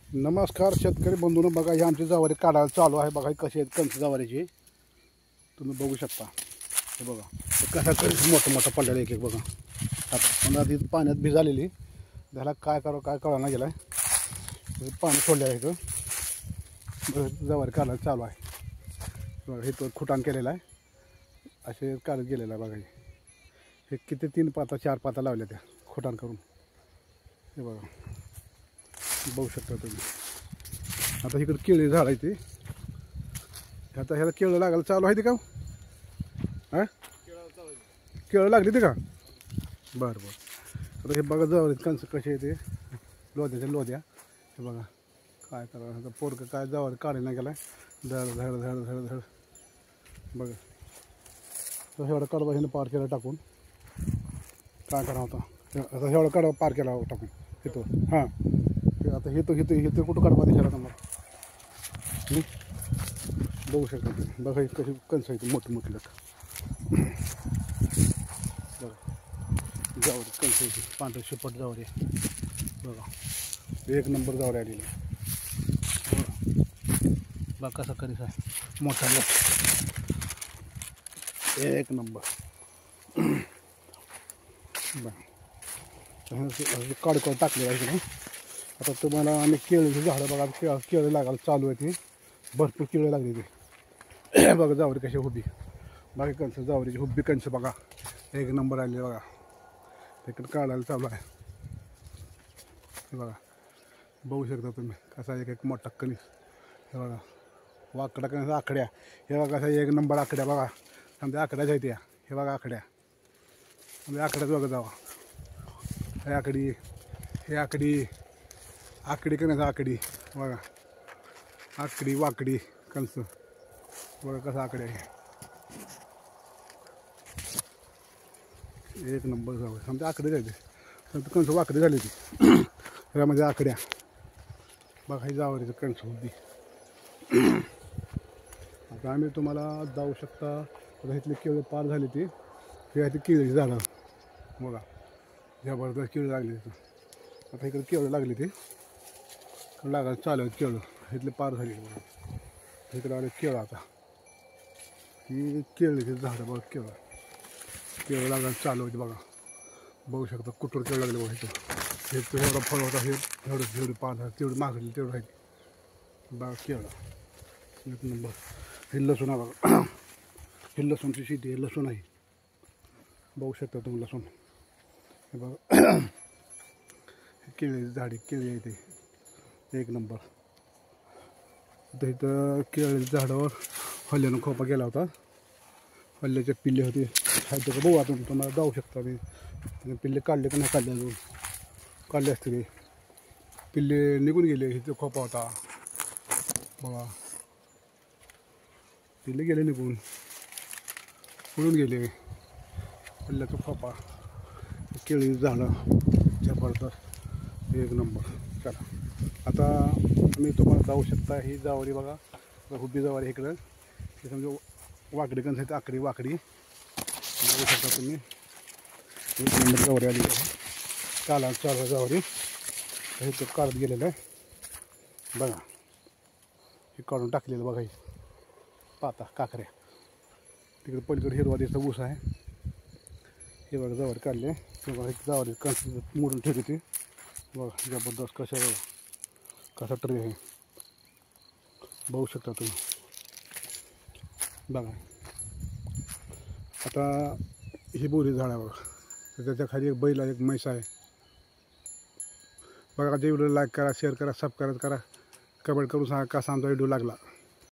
नमस्कार शेतकरी बंधूंनो, बघा ही आमची जवारी काढायला चालू आहे। बघा कशी आहेत कंच जवारीची, तुम्ही बघू शकता। हे बघा कसा कधी मोठं मोठं पडलेलं एक एक बघा। आता पण आधी पाण्यात भिजालेली, त्याला काय करावं काय कळना गेलाय। पाणी सोडलं आहे इथं, जवारी काढायला चालू आहे। बघा इथं खुटाण केलेलं आहे, असे काढत गेलेलं आहे। बघा हे किती 3 पाता 4 पाता लावल्या त्या खुटाण करून। हे बघा बघू शकता तुम्ही। आता इकडे केळी झाड आहे ते, आता ह्याला केळं लागायला चालू आहे ते का? हां केळं लागली ते का? बरं बरं। आता हे बघा जवळ कंस कसे आहे ते लोद्याच्या लोद्या। हे बघा काय करावं आता, पोरकं काय जवळ काढे नाही गेलाय, धड धड धड धड धड। बघा तर एवढा कडवा ह्यानं पार केला टाकून, काय करावं आता? आता एवढा कडवा पार केला टाकून इथं। हां आता हे तो कुठं काढवा दिसायला का मला? बघू शकता तुम्ही। बघा हे कशी कंस आहे मोठे मोठे लोक। बघा जावरी कंस आहे, पांढरे शिपट जावरी आहे। बघा 1 नंबर जावरी आलेली आहे। बघा कसा करीस आहे मोठा लोक, 1 नंबर। बघा काढ टाकले आहे की। आता तुम्हाला आम्ही केळीची झाडं बघा, केळं लागायला चालू आहे ती, भरपूर केळं लागली ती। बघा जावरी कशी हुबी, बाकी कंस जावरीची हुबी कंस बघा 1 नंबर आली बघा। तिकडे काढायला चालू आहे। हे बघा बघू शकता तुम्ही कसा एक एक मोठा कणीस। हे बघा वाकडा कणीस आकड्या। हे बघा कसा 1 नंबर आकड्या बघा, समजा आकड्याच आहे त्या। हे बघा आकड्या, म्हणजे आकड्याच बघा जावा। हे आकडी, हे आकडी, आकडी कणस आकडी बघा, आकडी वाकडी कंस बघा कसा आकडे आहे। 1 नंबर जावं समजा आकडे जायचे, समजा कंस वाकडी झाली ती ह्यामध्ये आकड्या। बघा ही जावरीचं कंस होती। आता आम्ही तुम्हाला जाऊ शकता। आता इथली केळं पार झाली ती, हे आहे ती केळीची झाडं बघा, जबरदस्त केळं लागली तिथं। आता इकडे केळं लागली ती लागायला चालू आहेत केळं, इथले पार झाली बघा। इकडे आले केळं, आता ही केळीची झाडं बघा, केळं लागायला चालू होती बघा। बघू शकता कुठवर केळं लागले बघा। इथं हे एवढा फळ होता, हे एवढी पान तेवढी मागली तेवढं आहे बघा केळं 1 नंबर। हे लसूण आहे बघा, हे लसूणची शेती आहे, लसूण आहे बघू शकता तुम्ही लसूण। हे बघा केळीची झाडी, केळी आहे ते 1 नंबर। आता इथं केळीच्या झाडावर हल्ल्यानं खोपा गेला होता, हल्ल्याचे पिल्ले होते खायचे का बघू। आता तुम्हाला जाऊ शकता ते पिल्ले काढले का नाही काढले, अजून काढले असते ते पिल्ले निघून गेले। इथं खोपा होता बघा, पिल्ले गेले निघून, उडून गेले हल्ल्याचा खोपा। केळी झाडं जबरदस्त 1 नंबर। चला आता मी तुम्हाला जाऊ शकता। ही जावरी बघा, हुबी जावरी इकडं, हे समजा वाकडी कंस आहेत, आकडी वाकडी बघू शकता तुम्ही। 1 नंबर जावरी आली काला चालू जावरी, हे तो काढत गेलेलं आहे बघा। हे काढून टाकलेलं बघा, ही पाता काकऱ्या। तिकडे पलीकडे हिरवा दिसतं ऊस आहे, हे बघा जावरी काढले। हे बघा जावरी कंस मोडून ठेवली ती बघा, जबरदस्त कशा बघा कसा ट्रे आहे बघू शकता तुम्ही बघा। आता ही बोरी झाड आहे बघा, त्याच्या खाली एक बैल आहे, एक म्हैस आहे बघा। व्हिडिओ लाईक करा, शेअर करा, सबस्क्राईब करा, कमेंट करून सांगा कसा आमचा व्हिडिओ लागला।